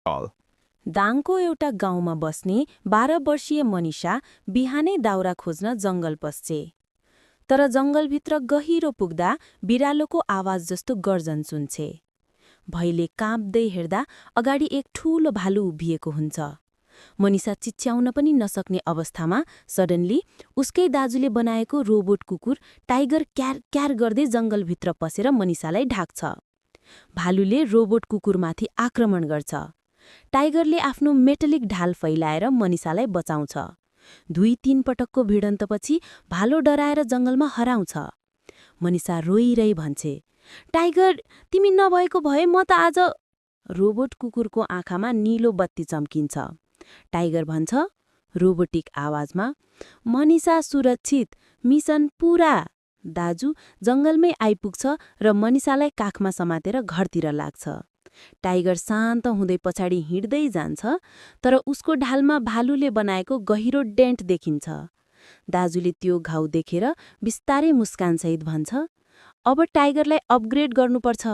call. दाङको एउटा गाउँमा बस्ने 12 वर्षीय मनिषा बिहानै दाउरा खोज्न जंगल पस्छे। तर जंगलभित्र गहिरो पुग्दा बिरालोको आवाज जस्तो गर्जन सुन्छे। भयले काँप्दै हेर्दा अगाडि एक ठूलो भालु उभिएको हुन्छ। मनिषा चिच्याउन पनि नसक्ने अवस्थामा सडनली उसकै दाजुले बनाएको रोबोट कुकुर टाइगर क्यार क्यार गर्दै जंगलभित्र पसेर मनिषालाई ढाक्छ। भालुले रोबोट कुकुरमाथि आक्रमण गर्छ। टाइगरले आफ्नो मेटलिक ढाल फैलाएर मनिषालाई बचाउँछ। 2-3 पटकको भिडन्तपछि भालु डराएर जंगलमा हराउँछ। मनिषा रोइरही भन्छे, टाइगर तिमी नभएको भए म त आज। रोबोट कुकुरको आँखामा नीलो बत्ती चम्किन्छ। टाइगर भन्छ रोबोटिक आवाजमा, मनिषा सुरक्षित, मिसन पूरा। दाजु जंगलमै आइपुग्छ र मनिषालाई काखमा समातेर घरतिर लाग्छ। टाइगर शान्त हुँदै पछाडि हिँड्दै जान्छ, तर उसको ढालमा भालुले बनाएको गहिरो डेन्ट देखिन्छ। दाजुले त्यो घाउ देखेर बिस्तारै मुस्कानसहित भन्छ, अब टाइगरलाई अपग्रेड गर्नुपर्छ।